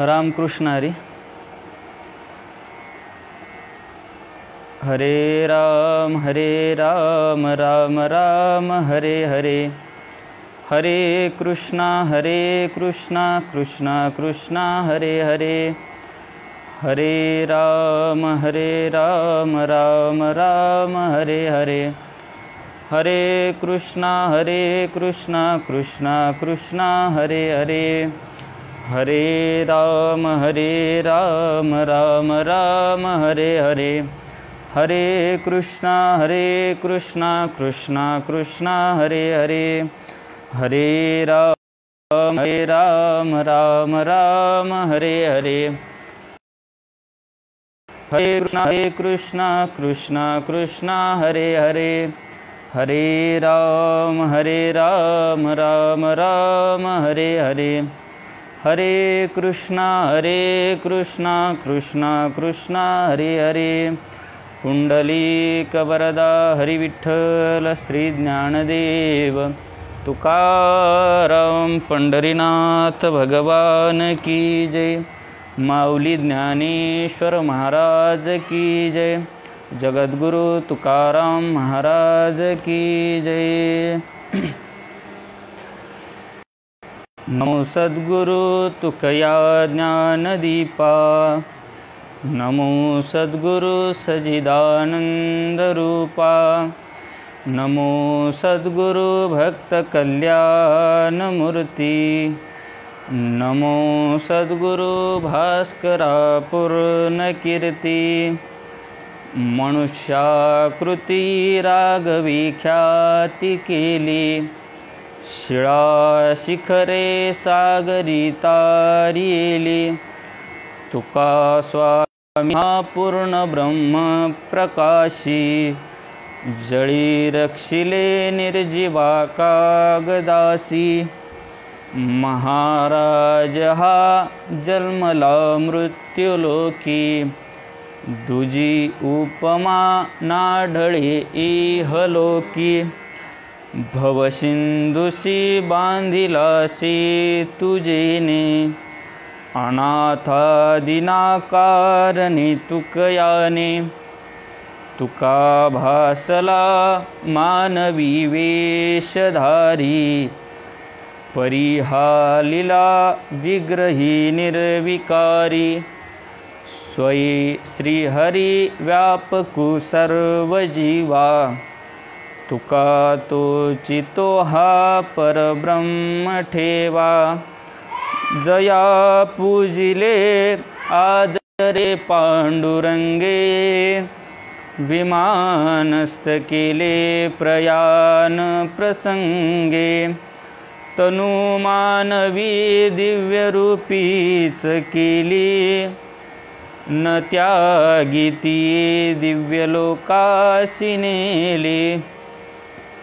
रामकृष्ण हरी। हरे राम राम राम हरे हरे, हरे कृष्णा कृष्णा कृष्णा हरे हरे, हरे राम राम राम हरे हरे, हरे कृष्णा कृष्णा कृष्णा हरे हरे, हरे राम राम राम हरे हरे, हरे कृष्णा कृष्णा कृष्णा हरे हरे, हरे राम राम राम हरे हरे, हरे कृष्णा कृष्णा कृष्णा हरे हरे, हरे राम राम राम हरे हरे, हरे कृष्णा कृष्णा कृष्णा हरे हरे, पुंडलीक वरदा हरि विठ्ठल श्री ज्ञानदेव तुकाराम पंढरीनाथ भगवान की जय, माऊली ज्ञानेश्वर महाराज की जय, जगद्गुरु तुकाराम महाराज की जय। नमो सद्गुरु तुकया ज्ञानदीपा, नमो सद्गुरु सजिदानंद रूपा, नमो सद्गुरु भक्त कल्याण मूर्ति, नमो सद्गुरु भास्करा पूर्ण कीर्ति, मनुष्याकृती राघवी ख्याती केली, शिळा शिखरे सागरी तारियेली, तुका स्वामी पूर्ण ब्रह्म प्रकाशी, जळी रक्षिले निर्जीवा कागदासी, महाराज हा जन्मला मृत्युलोकी, दुजी उपमा नाढळे इहलोकी, भवसिंधुसी बांधिलासी तुझेने, अनाथादिना कारणे तुकयाने, तुका भासला मानवी वेशधारी, परिहालिला विग्रही निर्विकारी, स्वयी श्रीहरी व्यापकु सर्व जीवा, तुका तोचितो हा परब्रह्म ठेवा, जया पूजिले आदरे पांडुरंगे, विमानस्थ केले प्रयाण प्रसंगे, तनु मानवी दिव्यरूपीच केली, न त्यागिती दिव्यलोकासी नेली,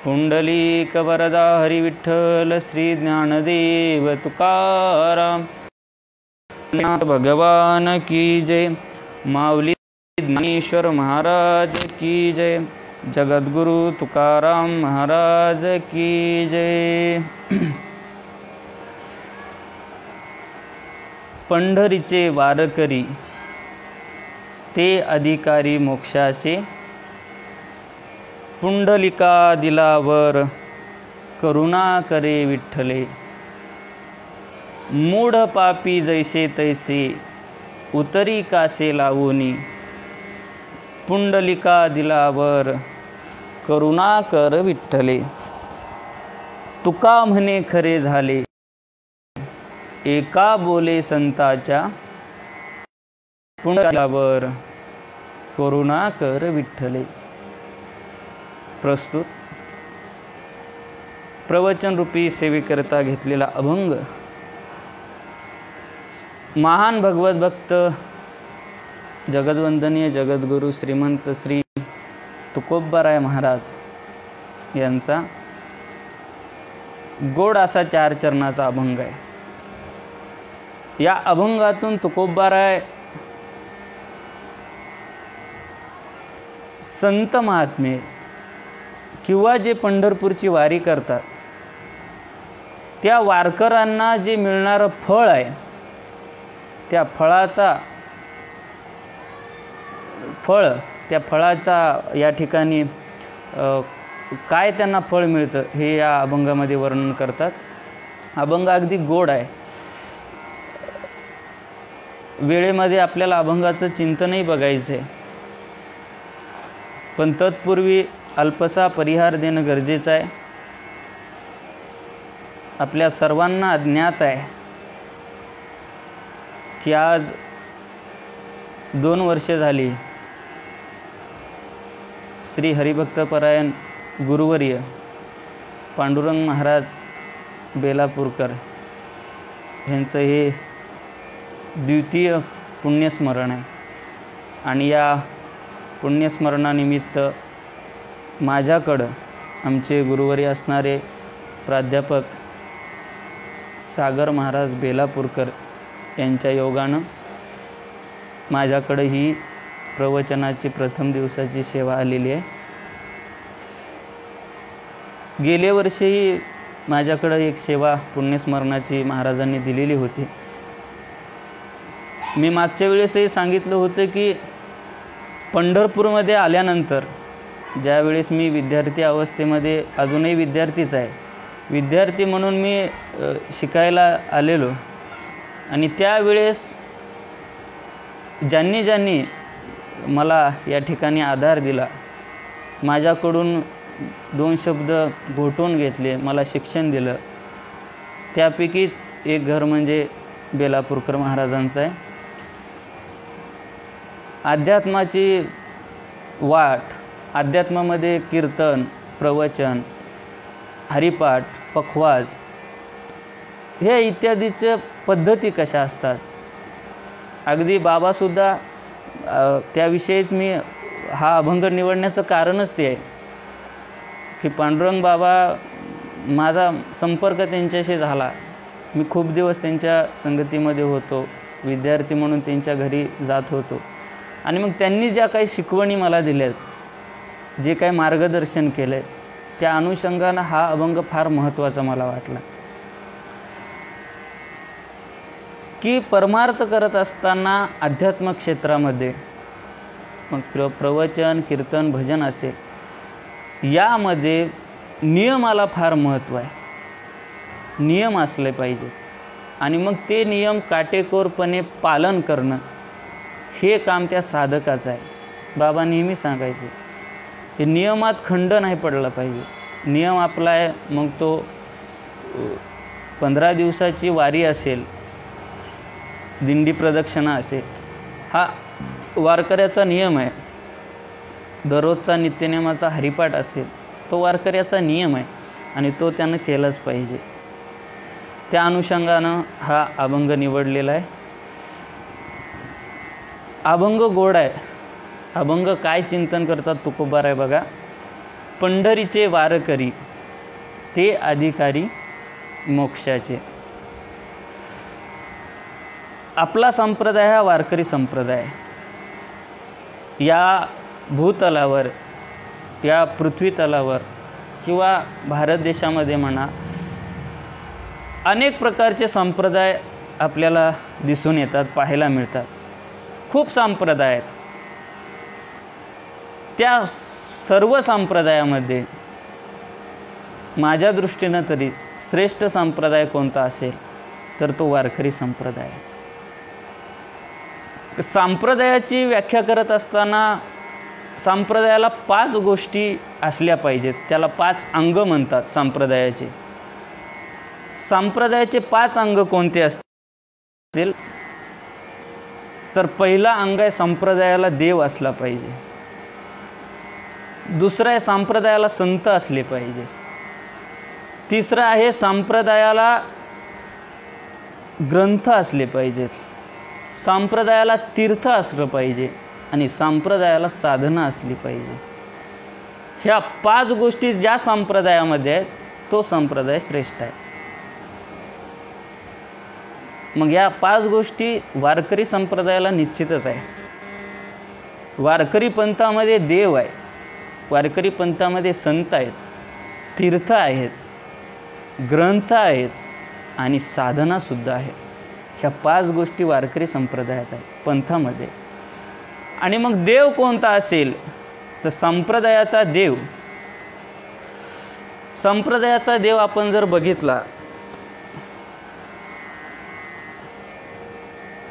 पुंडलीक वरदा हरि विठ्ठल श्री ज्ञानदेव तुकाराम नाथ भगवान की जय, माऊली ज्ञानेश्वर महाराज की जय, जगद्गुरु तुकाराम महाराज की जय। पंढरीचे वारकरी ते अधिकारी मोक्षाचे, पुंडलिका दिलावर करुणा करे विठ्ठले, मूढ पापी जैसे तैसे उतरी कासे लावोनी, पुंडलिका दिलावर करुणा कर विठ्ठले, तुका म्हणे खरे झाले, एका बोले संताच्या पुण्यावर करुणा कर विठ्ठले. प्रस्तुत प्रवचन रूपी सेवेकरता घेतलेला अभंग महान भगवत भक्त जगद्वंदनीय जगद्गुरु श्रीमंत श्री तुकोबाराय महाराज यांचा गोड असा 4 चरणाचा अभंग आहे. या अभंगातून तुकोबाराय संत महात्मे किंवा जे पंढरपूरची वारी करतात त्या वारकऱ्यांना जे मिळणारं फळ आहे त्या फळाचा या ठिकाणी काय त्यांना फळ मिळतं हे या अभंगामध्ये वर्णन करतात. अभंग अगदी गोड आहे. वेळेमध्ये आपल्याला अभंगाचं चिंतनही बघायचं आहे, पण तत्पूर्वी अल्पसा परिहार देणं गरजेचं आहे. आपल्या सर्वांना ज्ञात आहे की आज 2 वर्षे झाली श्री हरिभक्तपरायण गुरुवर्य पांडुरंग महाराज बेलापूरकर यांचं हे द्वितीय पुण्यस्मरण आहे. आणि या पुण्यस्मरणानिमित्त माझ्याकडं आमचे गुरुवर्य असणारे प्राध्यापक सागर महाराज बेलापूरकर यांच्या योगानं माझ्याकडं ही प्रवचनाची प्रथम दिवसाची सेवा आलेली आहे. गेल्या वर्षीही माझ्याकडं एक सेवा पुण्यस्मरणाची महाराजांनी दिलेली होती. मी मागच्या वेळेसही सांगितलं होतं की पंढरपूरमध्ये आल्यानंतर ज्यावेळेस मी विद्यार्थी अवस्थेमध्ये अजूनही विद्यार्थीच आहे, विद्यार्थी म्हणून मी शिकायला आलेलो आणि त्यावेळेस ज्यांनी मला या ठिकाणी आधार दिला, माझ्याकडून 2 शब्द घोटून घेतले, मला शिक्षण दिलं, त्यापैकीच एक घर म्हणजे बेलापूरकर महाराजांचं आहे. अध्यात्माची वाट, अध्यात्मामध्ये कीर्तन, प्रवचन, हरिपाठ, पखवाज हे इत्यादीच्या पद्धती कशा असतात. अगदी बाबासुद्धा त्याविषयीच मी हा अभंग निवडण्याचं कारणच ते आहे की पांडुरंग बाबा, माझा संपर्क त्यांच्याशी झाला. मी खूप दिवस त्यांच्या संगतीमध्ये होतो, विद्यार्थी म्हणून त्यांच्या घरी जात होतो आणि मग त्यांनी ज्या काही शिकवणी मला दिल्यात, जे काही मार्गदर्शन केलं आहे, त्या अनुषंगानं हा अभंग फार महत्त्वाचा मला वाटला. की परमार्थ करत असताना अध्यात्म क्षेत्रामध्ये मग प्रवचन, कीर्तन, भजन असेल, यामध्ये नियमाला फार महत्त्व आहे. नियम असले पाहिजे आणि मग ते नियम काटेकोरपणे पालन करणं हे काम त्या साधकाचं आहे. बाबा नेहमी सांगायचे हे नियमात खंड नाही पडला पाहिजे. नियम आपला आहे, मग तो 15 दिवसाची वारी असेल, दिंडी प्रदक्षिणा असेल, हा वारकऱ्याचा नियम आहे. दररोजचा नित्यनेमाचा हरिपाठ असेल, तो वारकऱ्याचा नियम आहे आणि तो त्यानं केलाच पाहिजे. त्या अनुषंगानं हा अभंग निवडलेला आहे. अभंग गोड आहे. अभंग काय चिंतन करतात तुकोबाराय बघा. पंढरीचे वारकरी ते अधिकारी मोक्षाचे. आपला संप्रदाय हा वारकरी संप्रदाय. या भूतलावर, या पृथ्वी तलावर किंवा भारत देशामध्ये म्हणा, अनेक प्रकारचे संप्रदाय आपल्याला दिसून येतात, पाहायला मिळतात. खूप संप्रदाय आहेत. त्या सर्व संप्रदायामध्ये माझ्या दृष्टीनं तरी श्रेष्ठ संप्रदाय कोणता असेल तर तो वारकरी संप्रदाय. संप्रदायाची व्याख्या करत असताना संप्रदायाला 5 गोष्टी असल्या पाहिजेत. त्याला 5 अंग म्हणतात संप्रदायाचे. संप्रदायाचे 5 अंग कोणते असतील तर पहिला अंग आहे संप्रदायाला देव असला पाहिजे. दुसरा आहे संप्रदायाला संत असले पाहिजे. तिसरा आहे संप्रदायाला ग्रंथ असले पाहिजेत. संप्रदायाला तीर्थ असलं पाहिजे आणि संप्रदायाला साधना असली पाहिजे. ह्या 5 गोष्टी ज्या संप्रदायामध्ये आहेत तो संप्रदाय श्रेष्ठ आहे. मग या 5 गोष्टी वारकरी संप्रदायाला निश्चितच आहे. वारकरी पंथामध्ये देव आहे, वारकरी पंथामध्ये संत आहेत, तीर्थ आहेत, ग्रंथ आहेत आणि साधनासुद्धा आहे. ह्या 5 गोष्टी वारकरी संप्रदायात आहेत पंथामध्ये. आणि मग देव कोणता असेल तर संप्रदायाचा देव. संप्रदायाचा देव आपण जर बघितला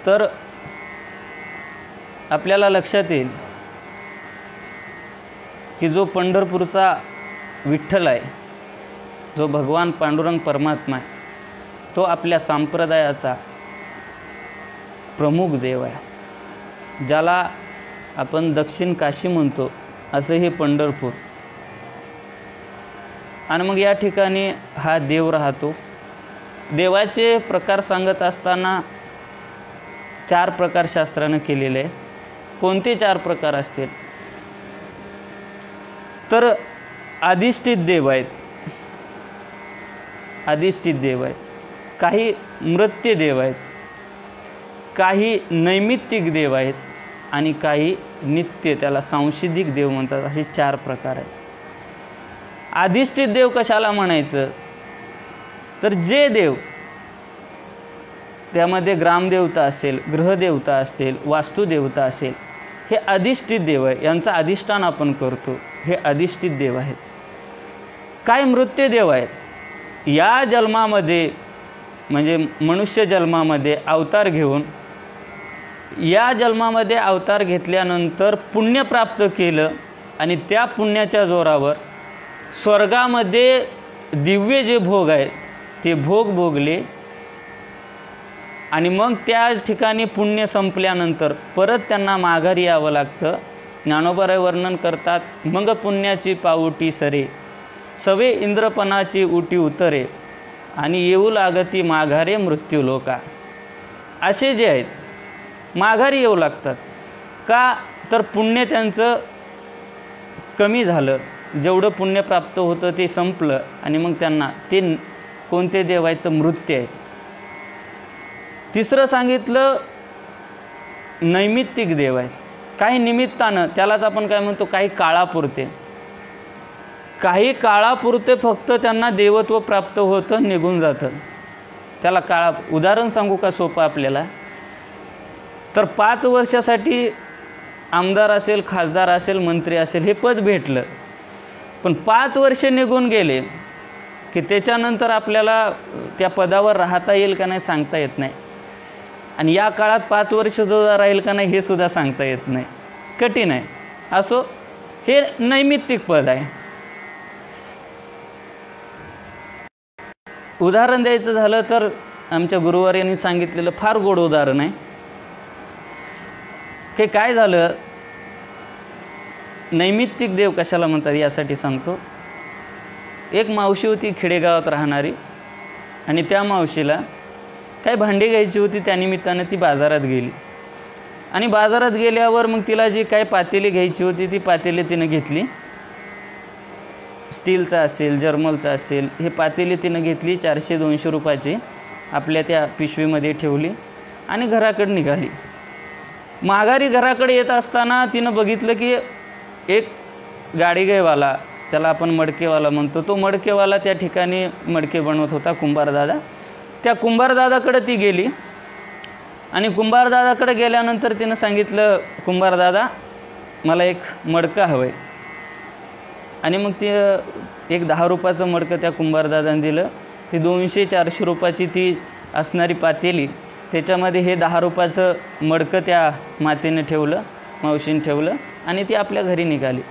तर आपल्याला लक्षात येईल की जो पंढरपूरचा विठ्ठल आहे, जो भगवान पांडुरंग परमात्मा आहे, तो आपल्या संप्रदायाचा प्रमुख देव आहे. ज्याला आपण दक्षिण काशी म्हणतो असं हे पंढरपूर. आणि मग या ठिकाणी हा देव राहतो. देवाचे प्रकार सांगत असताना 4 प्रकार शास्त्रानं केलेले आहे. कोणते 4 प्रकार असतील तर अधिष्ठित देव आहेत, अधिष्ठित देव आहेत, काही मृत्य देव आहेत, काही नैमित्तिक देव आहेत आणि काही नित्य, त्याला सांशिधिक देव म्हणतात. असे 4 प्रकार आहेत. अधिष्ठित देव कशाला म्हणायचं तर जे देव, त्यामध्ये ग्रामदेवता असेल, ग्रहदेवता असेल, वास्तुदेवता असेल, हे अधिष्ठित देव आहे. यांचं अधिष्ठान आपण करतो, हे अधिष्ठित देव आहेत. काय मृत्य देव आहेत, या जन्मामध्ये म्हणजे मनुष्य जन्मामध्ये अवतार घेऊन, या जन्मामध्ये अवतार घेतल्यानंतर पुण्य प्राप्त केलं आणि त्या पुण्याच्या जोरावर स्वर्गामध्ये दिव्य जे भोग आहेत ते भोग भोगले आणि मग त्या ठिकाणी पुण्य संपल्यानंतर परत त्यांना माघारी यावं लागतं. ज्ञानोबा वर्णन करतात, मग पुण्याची पाऊटी सरे, सवे इंद्रपणाची उटी उतरे आणि येऊ लागती माघारे मृत्यू लोका. असे जे आहेत माघारी येऊ लागतात. का तर पुण्य त्यांचं कमी झालं, जेवढं पुण्य प्राप्त होतं ते संपलं आणि मग त्यांना ते कोणते देव आहेत तर मृत्य आहेत. तिसरं सांगितलं नैमित्तिक देव आहेत. काही निमित्तानं, त्यालाच आपण काय म्हणतो, काही काळापुरते, काही काळापुरते फक्त त्यांना देवत्व प्राप्त होतं, निघून जातं. त्याला उदाहरण सांगू का सोपं आपल्याला तर 5 वर्षासाठी आमदार असेल, खासदार असेल, मंत्री असेल, हे पद भेटलं. पण 5 वर्ष निघून गेले की त्याच्यानंतर आपल्याला त्या पदावर राहता येईल का नाही सांगता येत नाही. आणि या काळात 5 वर्ष सुद्धा राहील का नाही हे सुद्धा सांगता येत नाही, कठीण आहे. असो, हे नैमित्तिक पद आहे. उदाहरण द्यायचं झालं तर आमच्या गुरुवार सांगितलेलं फार गोड उदाहरण आहे. हे काय झालं, नैमित्तिक देव कशाला म्हणतात यासाठी सांगतो. एक मावशी होती खेडेगावात राहणारी आणि त्या मावशीला काही भांडी घ्यायची होती, त्यानिमित्तानं ती बाजारात गेली आणि बाजारात गेल्यावर मग तिला जी काही पातेली घ्यायची होती ती पातेली तिनं घेतली. स्टीलचा असेल, जर्मलचा असेल, हे पातेली तिनं घेतली 400-200 रुपयाची, आपल्या त्या पिशवीमध्ये ठेवली आणि घराकडे निघाली. माघारी घराकडे येत असताना तिनं बघितलं की एक गाडीगेवाला, त्याला आपण मडकेवाला म्हणतो, तो मडकेवाला त्या ठिकाणी मडके बनवत होता, कुंभारदादा. त्या कुंभारदादाकडे ती गेली आणि कुंभारदादाकडे गेल्यानंतर तिनं सांगितलं, कुंभारदादा मला एक मडकं हवं आहे. आणि मग ते एक 10 रुपयाचं मडकं त्या कुंभारदादाने दिलं. ती 200-400 रुपयाची ती असणारी पातेली, त्याच्यामध्ये हे 10 रुपयाचं मडकं त्या मातेने ठेवलं मावशीने ठेवलं आणि ती आपल्या घरी निघाली.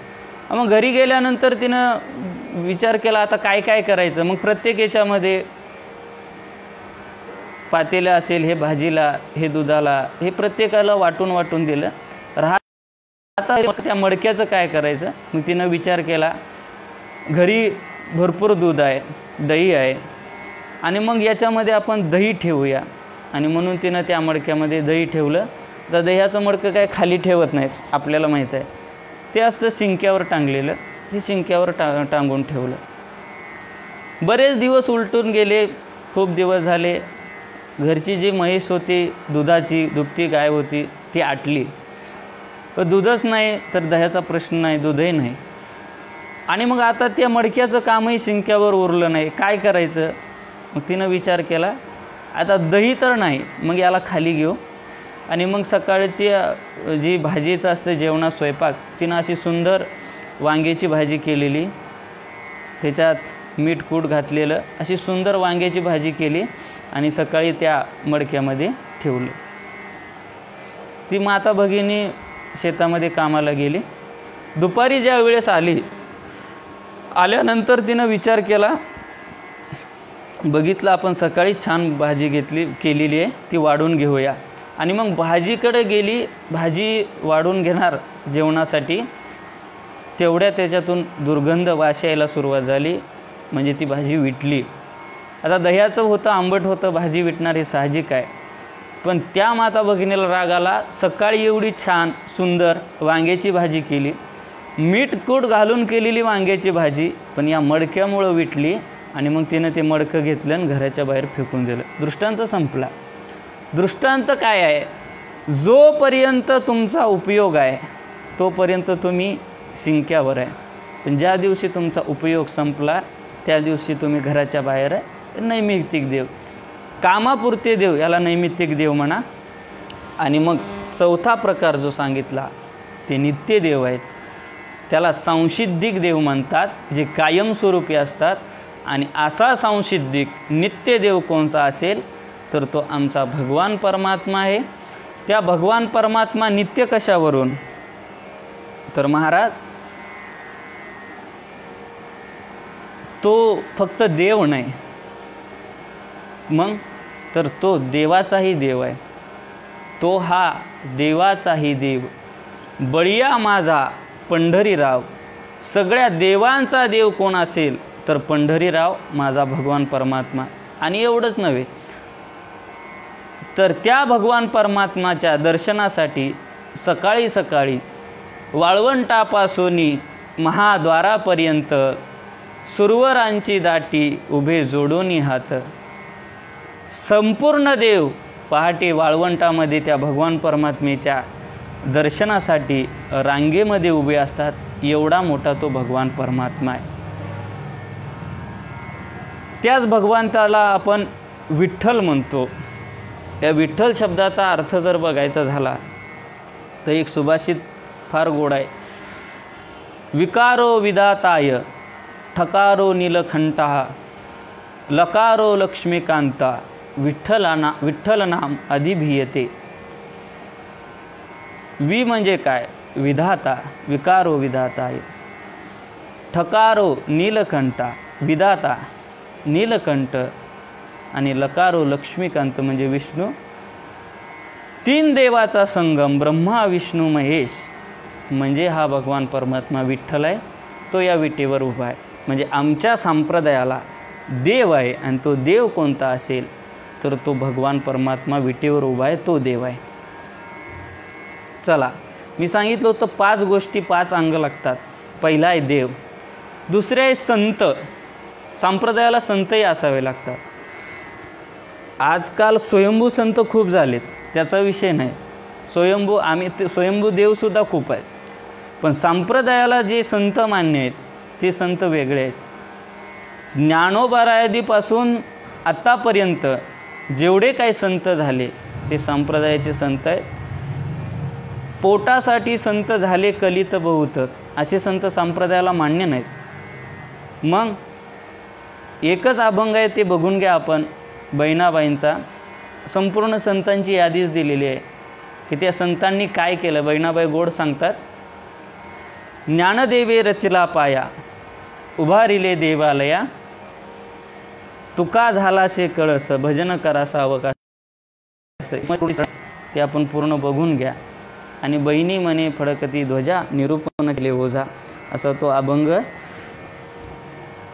मग घरी गेल्यानंतर तिनं विचार केला आता काय काय करायचं. मग प्रत्येक याच्यामध्ये पातेलं असेल, हे भाजीला, हे दुधाला, हे प्रत्येकाला वाटून वाटून दिलं. आता त्या मडक्याचं काय करायचं. मग तिनं विचार केला घरी भरपूर दूध आहे, दही आहे आणि मग याच्यामध्ये आपण दही ठेवूया. आणि म्हणून तिनं त्या मडक्यामध्ये दही ठेवलं. तर दह्याचं मडकं काय खाली ठेवत नाहीत, आपल्याला माहीत आहे. ते असतं शिंक्यावर टांगलेलं, ते शिंक्यावर टांगून ठेवलं. बरेच दिवस उलटून गेले, खूप दिवस झाले. घरची जी म्हैस होती, दुधाची दुभती गाय होती, ती आटली. दूधच नाही तर दह्याचा प्रश्न नाही, दूधही नाही. आणि मग आता त्या मडक्याचं कामही शिंक्यावर उरलं नाही, काय करायचं. मग तिनं विचार केला आता दही तर नाही, मग याला खाली घेऊ. आणि मग सकाळची जी भाजीचं असतं जेवणात स्वयंपाक, तिनं अशी सुंदर वांग्याची भाजी केलेली, त्याच्यात मीठ कूट घातलेलं, अशी सुंदर वांग्याची भाजी केली आणि सकाळी त्या मडक्यामध्ये ठेवलं. ती माता भगिनी शेतामध्ये कामाला गेली. दुपारी ज्या वेळेस आल्यानंतर तिनं विचार केला, बघितलं आपण सकाळी छान भाजी केलेली आहे, ती वाढून घेऊया. आणि मग भाजीकडे गेली, भाजी वाढून घेणार जेवणासाठी. तेवढ्या त्याच्यातून दुर्गंध वास यायला सुरुवात झाली, म्हणजे ती भाजी विटली. आता दह्याचं होतं, आंबट होतं, भाजी विटणार हे साहजिक आहे. पण त्या माता भगिनीला राग आला, सकाळी एवढी छान सुंदर वांग्याची भाजी केली, मीठ कूट घालून केलेली वांग्याची भाजी, पण या मडक्यामुळं विटली. आणि मग तिनं ते मडकं घेतलं आणि घराच्या बाहेर फेकून दिलं. दृष्टांत संपला. दृष्टांत काय आहे, जोपर्यंत तुमचा उपयोग आहे तोपर्यंत तुम्ही शिंक्यावर आहे, पण ज्या दिवशी तुमचा उपयोग संपला त्या दिवशी तुम्ही घराच्या बाहेर आहे. नैमित्तिक देव, कामापुरते देव, याला नैमित्तिक देव म्हणा. आणि मग चौथा प्रकार जो सांगितला ते नित्य देव आहेत, त्याला सांसिद्धिक देव म्हणतात, जे कायमस्वरूपी असतात. आणि असा सांसिद्धिक नित्य देव कोणता असेल तर तो आमचा भगवान परमात्मा आहे. त्या भगवान परमात्मा नित्य कशावरून, तर महाराज तो फक्त देव नाही, मग तर तो देवाचाही देव आहे. तो हा देवाचाही देव, बळीया माझा पंढरीराव. सगळ्या देवांचा देव कोण असेल तर पंढरीराव, माझा भगवान परमात्मा. आणि एवढंच नव्हे तर त्या भगवान परमात्माच्या दर्शनासाठी सकाळी सकाळी वाळवंटापासून महाद्वारापर्यंत सुरवरांची दाटी उभे जोडोनी हात. संपूर्ण देव पहाटे वाळवंटामध्ये त्या भगवान परमात्मेच्या दर्शनासाठी रांगेमध्ये उभे असतात. एवढा मोठा तो भगवान परमात्मा आहे. त्याच भगवंताला आपण विठ्ठल म्हणतो. या विठ्ठल शब्दाचा अर्थ जर बघायचा झाला तर एक सुभाषित फार गोड आहे. विकारो विदाताय ठकारो नीलकंठा लकारो लक्ष्मीकांता विठ्ठल नाम अधिभियते. वि म्हणजे काय, विधाता, विकारो विधाताय, ठकारो नीलकंठा, विधाता नीलकंठ, आणि लकारो लक्ष्मीकांत म्हणजे विष्णू. तीन देवाचा संगम ब्रह्मा विष्णू महेश म्हणजे हा भगवान परमात्मा विठ्ठल आहे. तो या विटेवर उभा आहे. म्हणजे आमच्या संप्रदायाला देव आहे. आणि तो देव कोणता असेल तर तो भगवान परमात्मा विटेवर उभा आहे, तो देव आहे. चला, मी सांगितलं होतं 5 गोष्टी, 5 अंग लागतात. पहिला आहे देव, दुसरे आहे संत. संप्रदायाला संतही असावे लागतात. आजकाल स्वयंभू संत खूप झालेत, त्याचा विषय नाही. स्वयंभू देवसुद्धा खूप आहेत. पण संप्रदायाला जे संत मान्य आहेत ते संत वेगळे आहेत. ज्ञानोबारायादीपासून आत्तापर्यंत जेवढे काही संत झाले ते संप्रदायाचे संत आहेत. पोटासाठी संत झाले कलित बहुत असे संत संप्रदायाला मान्य नाहीत. मग एकच अभंग आहे, ते बघून घ्या आपण, बहिणाबाईंचा. संपूर्ण संतांची यादीच दिलेली आहे. की त्या संतांनी काय केलं. बहिणाबाई गोड सांगतात, ज्ञानदेवे रचला पाया, उभारिले देवालया, तुका झालासे कळस, भजन करासा अवकाश. ते आपण पूर्ण बघून घ्या. आणि बहिणी म्हणे फडकती ध्वजा, निरूपण केले ओझा, असा तो अभंग.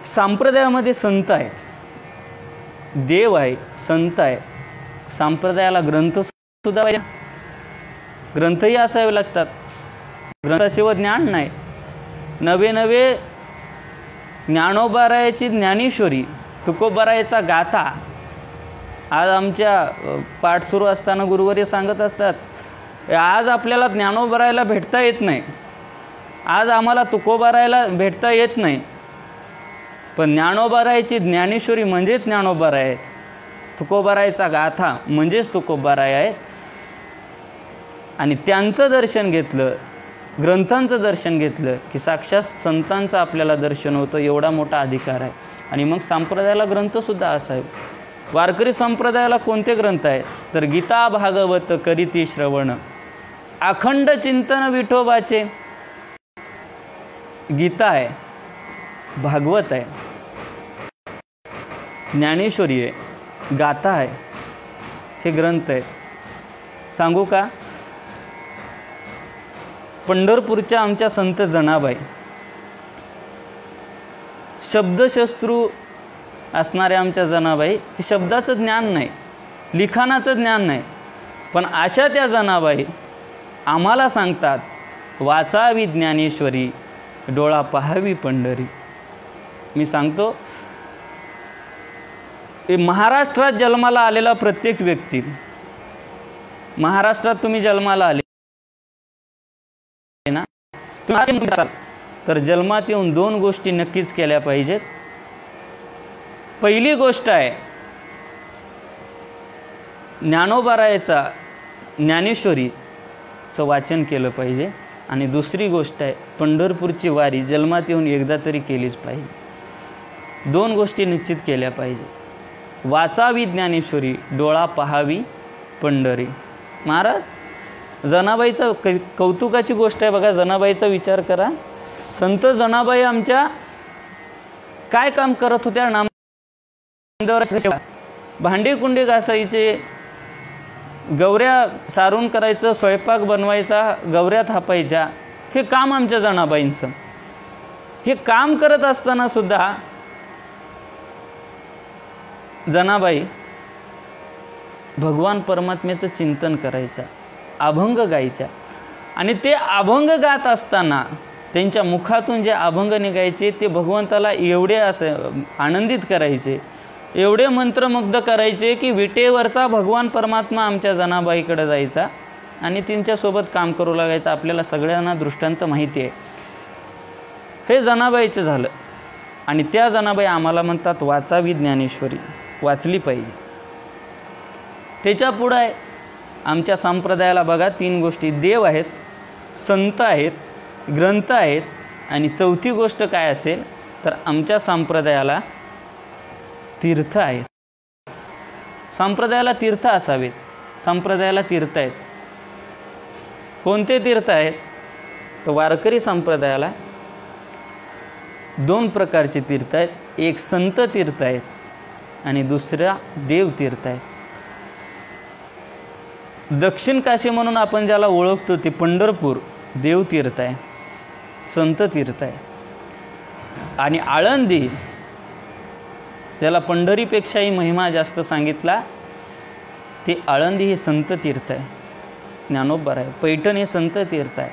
संप्रदायामध्ये संत आहेत, देव आहे, संत आहे. संप्रदायाला ग्रंथ सुद्धा पाहिजे, ग्रंथही असावे लागतात. ग्रंथाशिवाय ज्ञान नाही. नवे नवे ज्ञानोबारायाची ज्ञानेश्वरी, तुकोबारायाचा गाथा. आज आमच्या पाठ सुरू असताना गुरुवर्य सांगत असतात, आज आपल्याला ज्ञानोबारायाला भेटता येत नाही, आज आम्हाला तुकोबारायाला भेटता येत नाही, पण ज्ञानोबारायाची ज्ञानेश्वरी म्हणजेच ज्ञानोबाराय आहे, तुकोबारायाचा गाथा म्हणजेच तुकोबाराय आहे. आणि त्यांचं दर्शन घेतलं, ग्रंथांचं दर्शन घेतलं की साक्षात संतांचं आपल्याला दर्शन होतं. एवढा मोठा अधिकार आहे. आणि मग संप्रदायाला ग्रंथसुद्धा असावे. वारकरी संप्रदायाला कोणते ग्रंथ आहेत तर गीता भागवत करीती श्रवण, अखंड चिंतन विठोबाचे. गीता आहे, भागवत आहे, ज्ञानेश्वरी आहे, गाथा आहे, हे ग्रंथ आहेत. सांगू का, पंढरपूरच्या आमच्या संत जनाबाई, शब्दशस्त्रू असणाऱ्या आमच्या जनाबाई, की शब्दाचं ज्ञान नाही, लिखाणाचं ज्ञान नाही, पण अशा त्या जनाबाई आम्हाला सांगतात, वाचावी ज्ञानेश्वरी, डोळा पहावी पंढरी. मी सांगतो, महाराष्ट्रात जन्माला आलेला प्रत्येक व्यक्ती, महाराष्ट्रात तुम्ही जन्माला आले ना, तर जन्मात येऊन दोन गोष्टी नक्कीच केल्या पाहिजेत. पहिली गोष्ट आहे ज्ञानोबारायाचा ज्ञानेश्वरीचं वाचन केलं पाहिजे. आणि दुसरी गोष्ट आहे पंढरपूरची वारी जन्मात येऊन एकदा तरी केलीच पाहिजे. दोन गोष्टी निश्चित केल्या पाहिजे. वाचावी ज्ञानेश्वरी, डोळा पहावी पंढरी. महाराज जनाबाईचं कौतुकाची गोष्ट आहे बघा. जनाबाईचा विचार करा, संत जनाबाई आमच्या काय काम करत होत्या. नामदेवाच्या भांडी कुंडी घासायचे, गौऱ्या सारून करायचं, स्वयंपाक बनवायचा, गौऱ्या थापायच्या, हे काम आमच्या जनाबाईंचं. हे काम करत असताना सुद्धा जनाबाई भगवान परमात्म्याचं चिंतन करायच्या, अभंग गायच्या. आणि ते अभंग गात असताना त्यांच्या मुखातून जे अभंग निघायचे ते भगवंताला एवढे असं आनंदित करायचे, एवढे मंत्रमुग्ध करायचे की विटेवरचा भगवान परमात्मा आमच्या जनाबाईकडे जायचा आणि त्यांच्यासोबत काम करू लागायचं. आपल्याला सगळ्यांना दृष्टांत माहिती आहे. हे जनाबाईचं झालं. आणि त्या जनाबाई आम्हाला म्हणतात वाचावी ज्ञानेश्वरी, वाचली पाहिजे. त्याच्या पुढं आहे आमच्या संप्रदायाला बघा तीन गोष्टी, देव आहेत, संत आहेत, ग्रंथ आहेत. आणि चौथी गोष्ट काय असेल तर आमच्या संप्रदायाला तीर्थ आहेत. संप्रदायाला तीर्थ असावेत. संप्रदायाला तीर्थ आहेत. कोणते तीर्थ आहेत तर वारकरी संप्रदायाला दोन प्रकारचे तीर्थ आहेत. एक संत तीर्थ आहेत आणि दुसरा देव तीर्थ आहे. दक्षिण काशी म्हणून आपण ज्याला ओळखतो ते पंढरपूर देवतीर्थ आहे, संत तीर्थ आहे. आणि आळंदी त्याला पंढरीपेक्षाही महिमा जास्त सांगितला, ते आळंदी हे संत तीर्थ आहे, ज्ञानोबा आहे. पैठण हे संत तीर्थ आहे.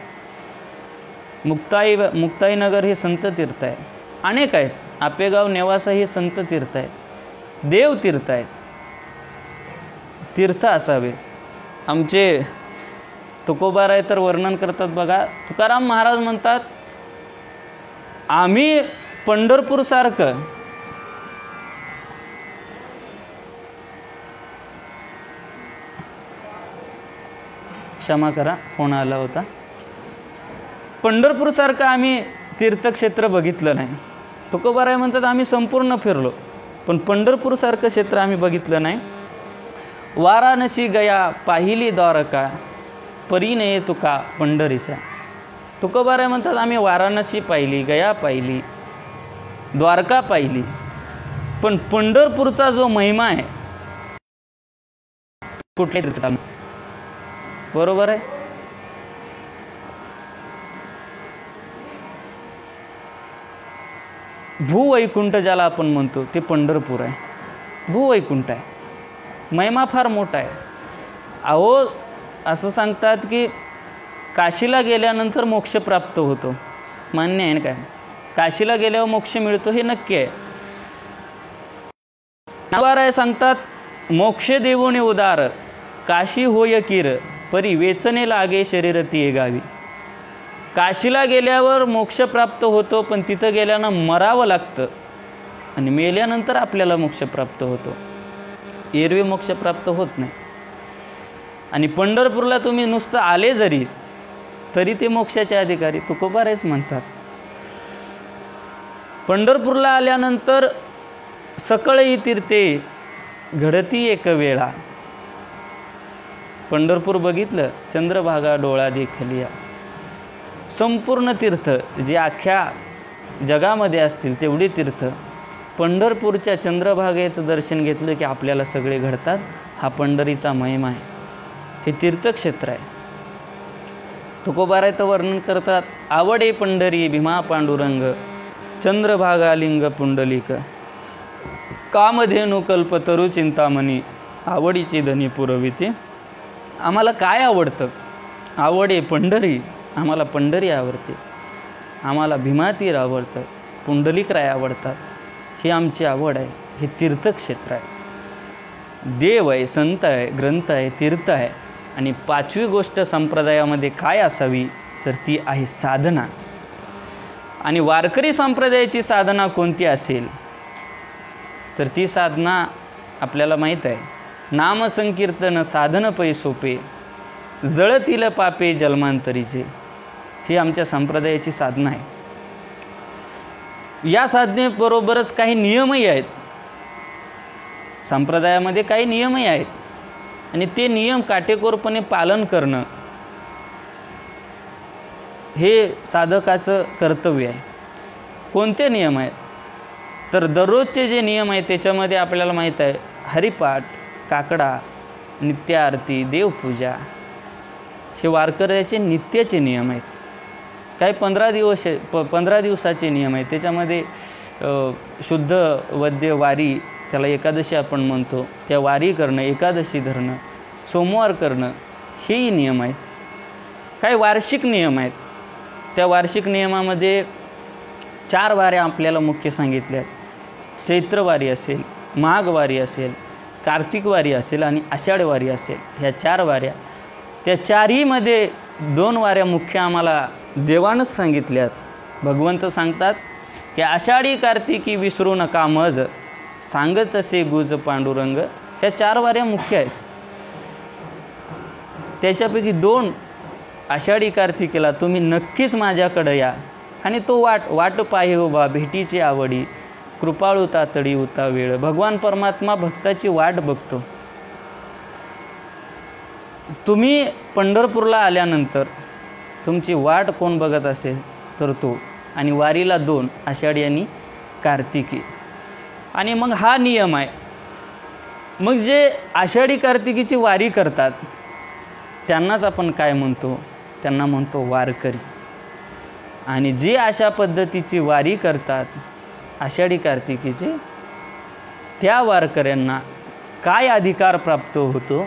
मुक्ताईनगर हे संत तीर्थ आहे. अनेक आहेत. आपेगाव नेवासा हे संत तीर्थ आहे, देव तीर्थ आहेत. तीर्थ असावे. आमचे तुकोबाराय तर वर्णन करतात बघा. तुकाराम महाराज म्हणतात आम्ही पंढरपूरसारखं क्षमा करा, फोन आला होता. पंढरपूरसारखं आम्ही तीर्थक्षेत्र बघितलं नाही. तुकोबाराय म्हणतात आम्ही संपूर्ण फिरलो पण पंढरपूरसारखं क्षेत्र आम्ही बघितलं नाही. वाराणसी गया पाहिली द्वारका, परी नये तुका पंढरीचा. तुकोबाराय म्हणतात आम्ही वाराणसी पाहिली, गया पाहिली, द्वारका पाहिली, पण पंढरपूरचा जो महिमा आहे कुठल्या तीर्थाला. बरोबर आहे. भूवैकुंठ ज्याला आपण म्हणतो ते पंढरपूर आहे. भूवैकुंठ आहे, महिमा फार मोठा आहे. अहो असं सांगतात की काशीला गेल्यानंतर मोक्ष प्राप्त होतो. मान्य आहे ना काय? काशीला गेल्यावर मोक्ष मिळतो हे नक्की आहे. तुकोबाराय सांगतात मोक्ष देवोने उदार काशी होय कीर परी वेचने लागे शरीर ती गावी. काशीला गेल्यावर मोक्ष प्राप्त होतो, पण तिथं गेल्यानं मरावं लागतं आणि मेल्यानंतर आपल्याला मोक्ष प्राप्त होतो. एरवी मोक्ष प्राप्त होत नाही. आणि पंढरपूरला तुम्ही नुसतं आले जरी तरी ते मोक्षाचे अधिकारी तुकोबारायच म्हणतात. पंढरपूरला आल्यानंतर सकळही तीर्थे घडती एक वेळा. पंढरपूर बघितलं, चंद्रभागा डोळा देखलिया. संपूर्ण तीर्थ जे अख्ख्या जगामध्ये असतील तेवढी तीर्थ पंढरपूरच्या चंद्रभागेचं दर्शन घेतलं की आपल्याला सगळे घडतात. हा पंढरीचा महिमा आहे. हे तीर्थक्षेत्र आहे. तुकोबाराय तर वर्णन करतात, आवडे पंढरी भीमा पांडुरंग चंद्रभागा लिंग पुंडलिक कामधेनु कल्पतरू चिंतामणी आवडीची धनी पुरविते. आम्हाला काय आवडतं? आवडे पंढरी. आम्हाला पंढरी आवडते, आम्हाला भीमातीर आवडतं, पुंडलिकराय आवडतात. ही आमची आवड आहे. हे तीर्थक्षेत्र आहे. देव आहे, संत आहे, ग्रंथ आहे, तीर्थ आहे. आणि पाचवी गोष्ट संप्रदायामध्ये काय असावी तर ती आहे साधना. आणि वारकरी संप्रदायाची साधना कोणती असेल तर ती साधना आपल्याला माहीत आहे. नामसंकीर्तन साधन पै सोपे जळतील पापे जन्मांतरीचे. ही आमच्या संप्रदायाची साधना आहे. या साधनेबरोबरच काही नियमही आहेत. संप्रदायामध्ये काही नियमही आहेत आणि ते नियम काटेकोरपणे पालन करणं हे साधकाचं कर्तव्य आहे. कोणते नियम आहेत तर दररोजचे जे नियम आहेत त्याच्यामध्ये आपल्याला माहीत आहे हरिपाठ, काकडा, नित्य आरती, देवपूजा हे वारकऱ्याचे नित्याचे नियम आहेत. काही 15 दिवसाचे नियम आहेत. त्याच्यामध्ये शुद्ध वद्य वारी, त्याला एकादशी आपण म्हणतो, त्या वारी करणं, एकादशी धरणं, सोमवार करणं हेही नियम आहेत. काही वार्षिक नियम आहेत. त्या वार्षिक नियमामध्ये 4 वाऱ्या आपल्याला मुख्य सांगितल्या आहेत. चैत्रवारी असेल, माघवारी असेल, कार्तिक वारी असेल आणि आषाढ वारी असेल. ह्या 4 वाऱ्या. त्या 4हीमध्ये 2 वाऱ्या मुख्य आम्हाला देवानंच सांगितल्यात. भगवंत सांगतात की आषाढी कार्तिकी विसरू नका मज सांगत असे गुज पांडुरंग. ह्या 4 वाऱ्या मुख्य आहेत. त्याच्यापैकी 2 आषाढी कार्तिकेला तुम्ही नक्कीच माझ्याकडे या आणि तो वाट पाहे उभा भेटीची आवडी कृपाळू तातडी उता वेळ. भगवान परमात्मा भक्ताची वाट बघतो. तुम्ही पंढरपूरला आल्यानंतर तुमची वाट कोण बघत असेल तर तो. आणि वारीला 2 आषाढी आणि कार्तिकी. आणि मग हा नियम आहे. मग जे आषाढी कार्तिकीची वारी करतात त्यांनाच आपण काय म्हणतो? त्यांना म्हणतो वारकरी. आणि जे अशा पद्धतीची वारी करतात आषाढी कार्तिकीची त्या वारकऱ्यांना काय अधिकार प्राप्त होतो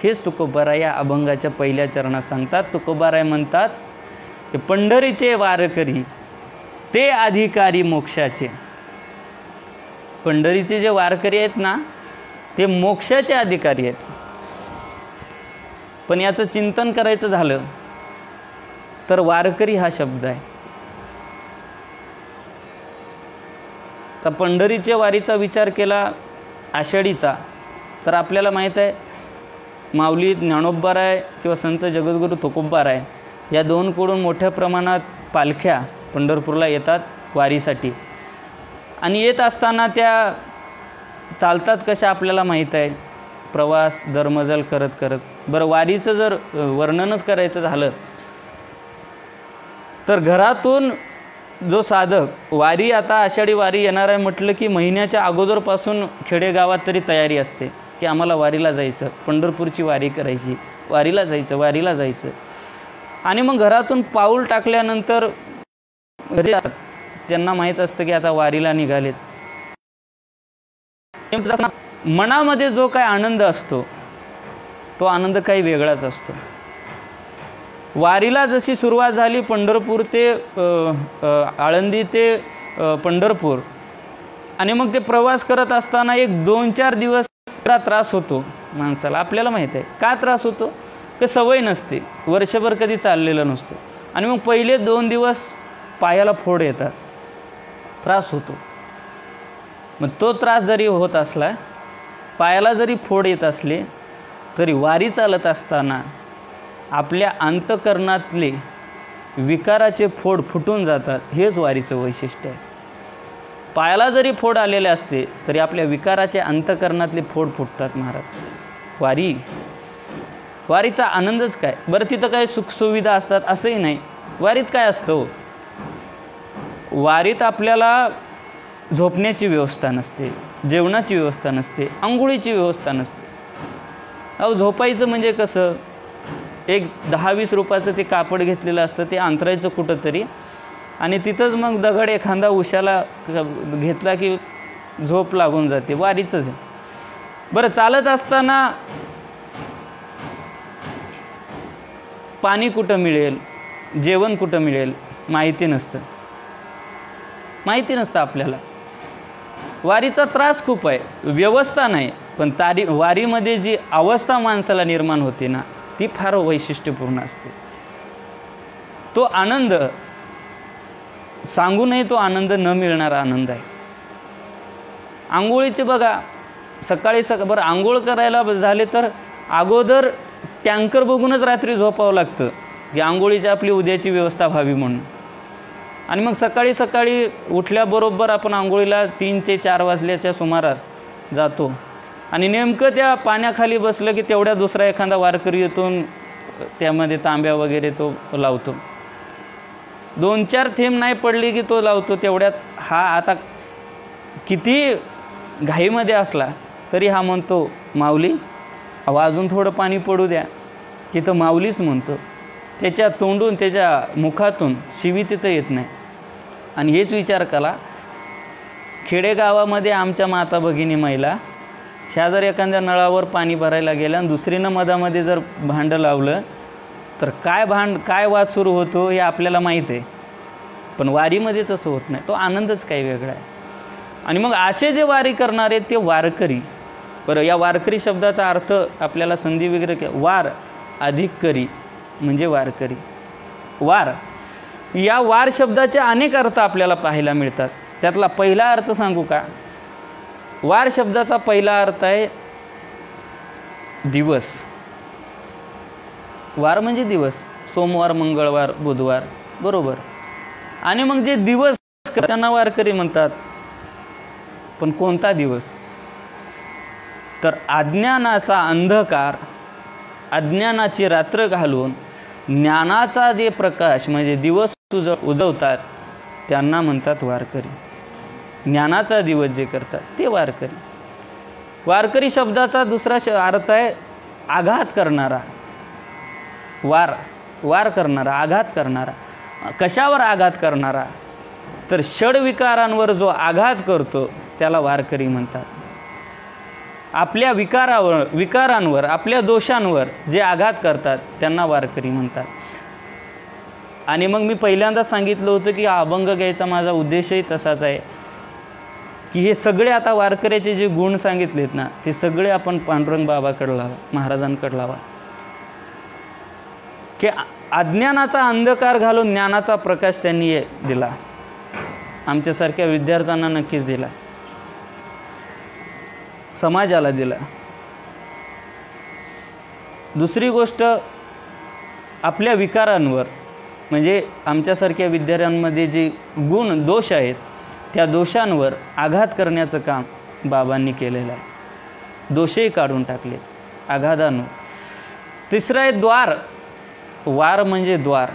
हेच तुकोबाराय या अभंगाच्या पहिल्या चरणात सांगतात. तुकोबाराय म्हणतात की पंढरीचे वारकरी ते अधिकारी मोक्षाचे. पंढरीचे जे वारकरी आहेत ना ते मोक्षाचे अधिकारी आहेत. पण याचं चिंतन करायचं झालं तर वारकरी हा शब्द आहे. तर पंढरीच्या वारीचा विचार केला आषाढीचा तर आपल्याला माहीत आहे माऊली ज्ञानोबाराय किंवा संत जगद्गुरू तुकोबाराय या 2 कडून मोठ्या प्रमाणात पालख्या पंढरपूरला येतात वारीसाठी. आणि येत असताना त्या चालतात कशा आपल्याला माहीत आहे. प्रवास दरमजल करत करत. बरं, वारीचं जर वर्णनच करायचं झालं तर घरातून जो साधक वारी, आता आषाढी वारी येणार आहे म्हटलं की महिन्याच्या अगोदरपासून खेडेगावात तरी तयारी असते की आम्हाला वारीला जायचं, पंढरपूरची वारी करायची, वारीला जायचं. आणि मग घरातून पाऊल टाकल्यानंतर त्यांना माहीत असतं की आता वारीला निघालेत. मनामध्ये जो काय आनंद असतो तो आनंद काही वेगळाच असतो. वारीला जशी सुरुवात झाली पंढरपूर ते आळंदी ते पंढरपूर, आणि मग ते प्रवास करत असताना एक 2-4 दिवस त्रास होतो माणसाला. आपल्याला माहीत आहे का त्रास होतो, की सवय नसते, वर्षभर कधी चाललेलं नसतो. आणि मग पहिले 2 दिवस पायाला फोड येतात, त्रास होतो. मग तो त्रास जरी होत असला, पायाला जरी फोड येत असले तरी वारी चालत असताना आपल्या अंतःकरणातले विकाराचे फोड फुटून जातात. हेच वारीचं वैशिष्ट्य आहे. पायाला जरी फोड आलेले असते तरी आपल्या विकाराचे अंतःकरणातले फोड फुटतात महाराज. वारीचा आनंदच काय. बरं, तिथं काय सुखसुविधा असतात असंही नाही. वारीत काय असतं, वारीत आपल्याला झोपण्याची व्यवस्था नसते, जेवणाची व्यवस्था नसते, अंघोळीची व्यवस्था नसते. झोपायचं म्हणजे कसं, एक 10-20 रुपयाचं ते कापड घेतलेलं असतं, ते अंतरायचं कुठंतरी, आणि तिथंच मग दगड एखादा उशाला घेतला की झोप लागून जाते. वारीचंच आहे. बरं, चालत असताना पाणी कुठं मिळेल, जेवण कुठं मिळेल माहिती नसतं आपल्याला. वारीचा त्रास खूप आहे, व्यवस्था नाही. पण वारीमध्ये जी अवस्था माणसाला निर्माण होते ना, ती फार वैशिष्ट्यपूर्ण असते. तो आनंद सांगूनही तो आनंद न मिळणारा आनंद आहे. आंघोळीचे बघा, सकाळी बरं आंघोळ करायला झाले तर अगोदर टँकर बघूनच रात्री झोपावं लागतं की आंघोळीची आपली उद्याची व्यवस्था व्हावी म्हणून. आणि मग सकाळी उठल्याबरोबर आपण आंघोळीला 3 ते 4 वाजल्याच्या सुमारास जातो, आणि नेमकं त्या पाण्याखाली बसलं की तेवढ्या दुसरा एखादा वारकरी येतून त्यामध्ये तांब्या वगैरे तो लावतो. 2-4 थेंब नाही पडली की तो लावतो. तेवढ्यात हा आता किती घाईमध्ये असला तरी हा म्हणतो, माऊली अजून थोडं पाणी पडू द्या, की तो माऊलीच म्हणतो. त्याच्या तोंडून, त्याच्या मुखातून शिवी तिथं येत नाही. आणि हेच विचार करा, खेडेगावामध्ये आमच्या माता भगिनी महिला ह्या जर एखाद्या नळावर पाणी भरायला गेल्या आणि दुसरीनं मधामध्ये जर भांडं लावलं तर काय वाद सुरू होतो हे आपल्याला माहीत आहे. पण वारीमध्ये तसं होत नाही. तो आनंदच काही वेगळा आहे. आणि मग असे जे वारी करणारे ते वारकरी. बरं, या वारकरी शब्दाचा अर्थ आपल्याला संधी वगैरे, वार अधिक करी म्हणजे वारकरी. या वार शब्दाचे अनेक अर्थ आपल्याला पाहायला मिळतात. त्यातला पहिला अर्थ सांगू का? वार शब्दाचा पहिला अर्थ आहे दिवस. वार म्हणजे दिवस, सोमवार, मंगळवार, बुधवार, बरोबर. आणि मग जे दिवस त्यांना वारकरी म्हणतात. पण कोणता दिवस? तर अज्ञानाचा अंधकार, अज्ञानाची रात्र घालून ज्ञानाचा जे प्रकाश म्हणजे दिवस उजवतात त्यांना म्हणतात वारकरी. ज्ञानाचा दिवस जे करतात ते वारकरी. वारकरी शब्दाचा दुसरा अर्थ आहे आघात करणारा. वार करणारा, आघात करणारा. कशावर आघात करणारा? तर षडविकारांवर जो आघात करतो त्याला वारकरी म्हणतात. आपल्या विकारांवर, आपल्या दोषांवर जे आघात करतात त्यांना वारकरी म्हणतात. आणि मग मी पहिल्यांदा सांगितलं होतं की अभंग घ्यायचा माझा उद्देशही तसाच आहे की हे सगळे आता वारकऱ्याचे जे गुण सांगितलेत ना, ते सगळे आपण पांडुरंग बाबाकडे लावा, महाराजांकडे लावा. की अज्ञानाचा अंधकार घालून ज्ञानाचा प्रकाश त्यांनी दिला. आमच्यासारख्या विद्यार्थ्यांना नक्कीच दिला, समाजाला दिला. दुसरी गोष्ट, आपल्या विकारांवर म्हणजे आमच्यासारख्या विद्यार्थ्यांमध्ये जे गुण दोष आहेत त्या दोषांवर आघात करण्याचं काम बाबांनी केलेलं आहे. दोषही काढून टाकले आघादानं. तिसरं आहे द्वार. वार म्हणजे द्वार.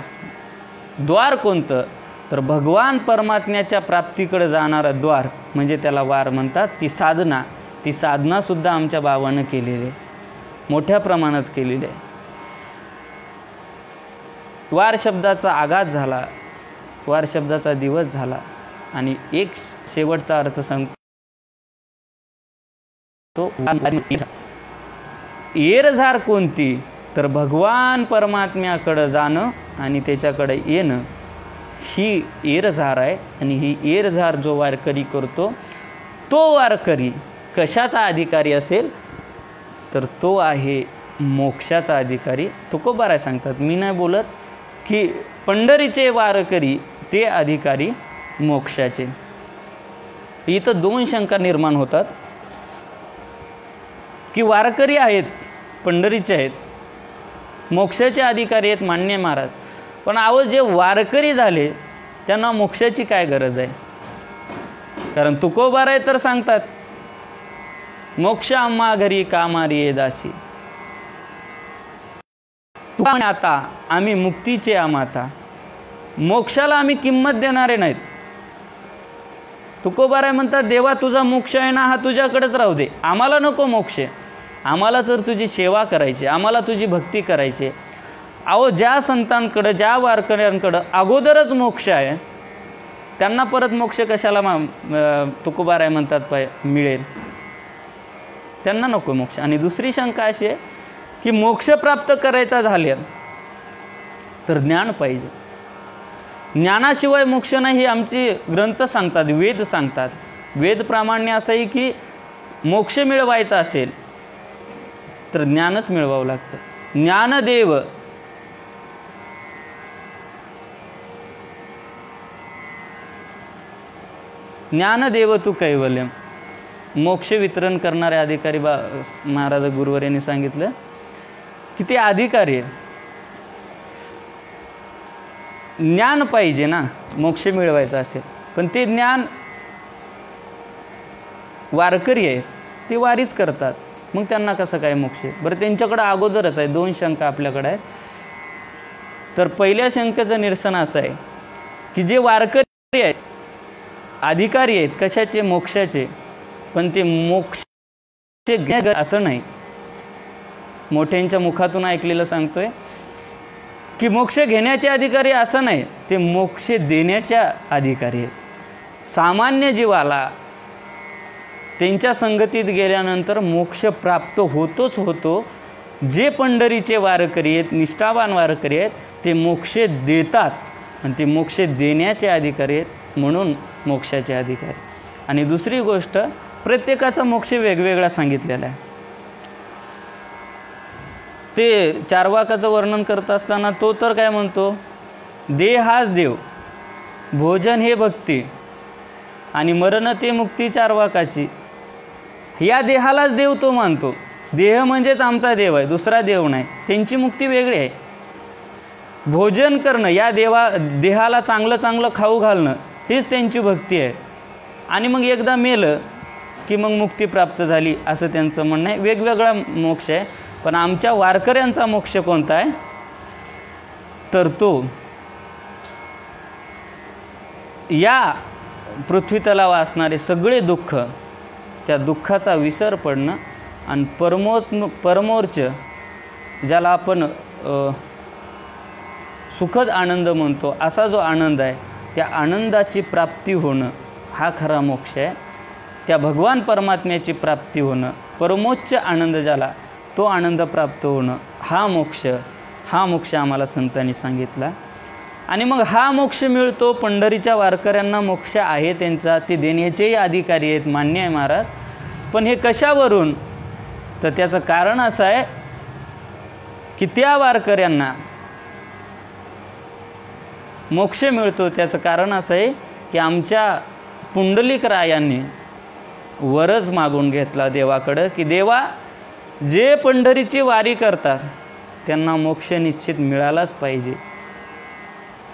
द्वार कोणतं तर भगवान परमात्म्याच्या प्राप्तीकडे जाणारं द्वार म्हणजे त्याला वार म्हणतात. ती साधनासुद्धा आमच्या बाबानं केलेली आहे, मोठ्या प्रमाणात केलेली आहे. वार शब्दाचा आघात झाला, वार शब्दाचा दिवस झाला आणि एक शेवटचा अर्थ सांगतो. येरझार कोणती तर भगवान परमात्म्याकडं जाणं आणि त्याच्याकडे येणं ही येरझार आहे. आणि ही येरझार जो वारकरी करतो तो वारकरी कशाचा अधिकारी असेल तर तो आहे मोक्षाचा अधिकारी. तुकोबाराय सांगतात, मी नाही बोलत, की पंढरीचे वारकरी ते अधिकारी मोक्षाचे. इथं दोन शंका निर्माण होतात की वारकरी आहेत, पंढरीचे आहेत, मोक्षाचे अधिकारी आहेत, मान्य महाराज. पण अहो जे वारकरी झाले त्यांना मोक्षाची काय गरज आहे? कारण तुकोबाराय तर सांगतात, मोक्ष आम्हा घरी कामारी ये दासी. आता आम्ही मुक्तीचे आमाता, मोक्षाला आम्ही किंमत देणारे नाहीत. तुकोबाराय म्हणतात, देवा तुझा मोक्ष आहे ना, हा तुझ्याकडेच राहू दे, आम्हाला नको मोक्ष. आम्हाला तर तुझी सेवा करायची, आम्हाला तुझी भक्ती करायची. अहो ज्या संतांकडं, ज्या वारकऱ्यांकडं अगोदरच मोक्ष आहे त्यांना परत मोक्ष कशाला तुकोबाराय म्हणतात मिळेल? त्यांना नको मोक्ष. आणि दुसरी शंका अशी आहे की मोक्ष प्राप्त करायचा झाले तर ज्ञान पाहिजे. ज्ञानाशिवाय मोक्ष नाही हे आमचे ग्रंथ सांगतात, वेद सांगतात. वेद प्रामाण्य असं आहे की मोक्ष मिळवायचा असेल तर ज्ञानच मिळवावं लागतं. ज्ञानदेव ज्ञानदेव तू कैवल्यम. मोक्ष वितरण करणारे अधिकारी महाराज गुरुवर यांनी सांगितलं की ते अधिकारी आहे. ज्ञान पाहिजे ना मोक्ष मिळवायचं असेल, पण ते ज्ञान वारकरी आहेत, ते वारीच करतात, मग त्यांना कसं काय मोक्ष? बरं त्यांच्याकडं अगोदरच आहे. दोन शंका आपल्याकडे आहेत. तर पहिल्या शंकेचं निरसन असं आहे की जे वारकरी आहेत, अधिकारी आहेत कशाचे? मोक्षाचे. पण ते मोक्ष असं नाही. मोठ्यांच्या मुखातून ऐकलेलं सांगतोय की मोक्ष घेण्याचे अधिकारी असं नाही, ते मोक्ष देण्याच्या अधिकारी आहेत. सामान्य जीवाला त्यांच्या संगतीत गेल्यानंतर मोक्ष प्राप्त होतोच होतो. जे पंढरीचे वारकरी आहेत, निष्ठावान वारकरी आहेत, ते मोक्ष देतात आणि ते मोक्ष देण्याचे अधिकारी आहेत, म्हणून मोक्षाचे अधिकारी. आणि दुसरी गोष्ट, प्रत्येकाचा मोक्ष वेगवेगळा सांगितलेला आहे. ते चार्वाकाचं वर्णन करत असताना तो तर काय म्हणतो, देह हाच देव, भोजन हे भक्ती आणि मरण ते मुक्ती चार्वाकाची. या देहालाच देव तो मानतो. देह म्हणजेच आमचा देव आहे, दुसरा देव नाही. त्यांची मुक्ती वेगळी आहे. भोजन करणं, या देहाला चांगलं चांगलं खाऊ घालणं, हीच त्यांची भक्ती आहे. आणि मग एकदा मेलं की मग मुक्ती प्राप्त झाली असं त्यांचं म्हणणं आहे. वेगवेगळा मोक्ष आहे. पण आमच्या वारकऱ्यांचा मोक्ष कोणता आहे तर तो या पृथ्वीतलावर असणारे सगळे दुःख, त्या दुःखाचा विसर पडणं आणि परमोच्च ज्याला आपण सुखद आनंद म्हणतो, असा जो आनंद आहे त्या आनंदाची प्राप्ती होणं हा खरा मोक्ष आहे. त्या भगवान परमात्म्याची प्राप्ती होणं, परमोच्च आनंद ज्याला, तो आनंद प्राप्त होणं, हा मोक्ष आम्हाला संतांनी सांगितला. आणि मग हा मोक्ष मिळतो. पंढरीच्या वारकऱ्यांना मोक्ष आहे त्यांचा, ते देण्याचेही अधिकारी आहेत, मान्य आहे महाराज. पण हे कशावरून तर त्याचं कारण असं आहे की त्या वारकऱ्यांना मोक्ष मिळतो त्याचं कारण असं आहे की आमच्या पुंडलिक रायांनी वरच मागून घेतला देवाकडं की देवा, जे पंढरीची वारी करतात त्यांना मोक्ष निश्चित मिळालाच पाहिजे.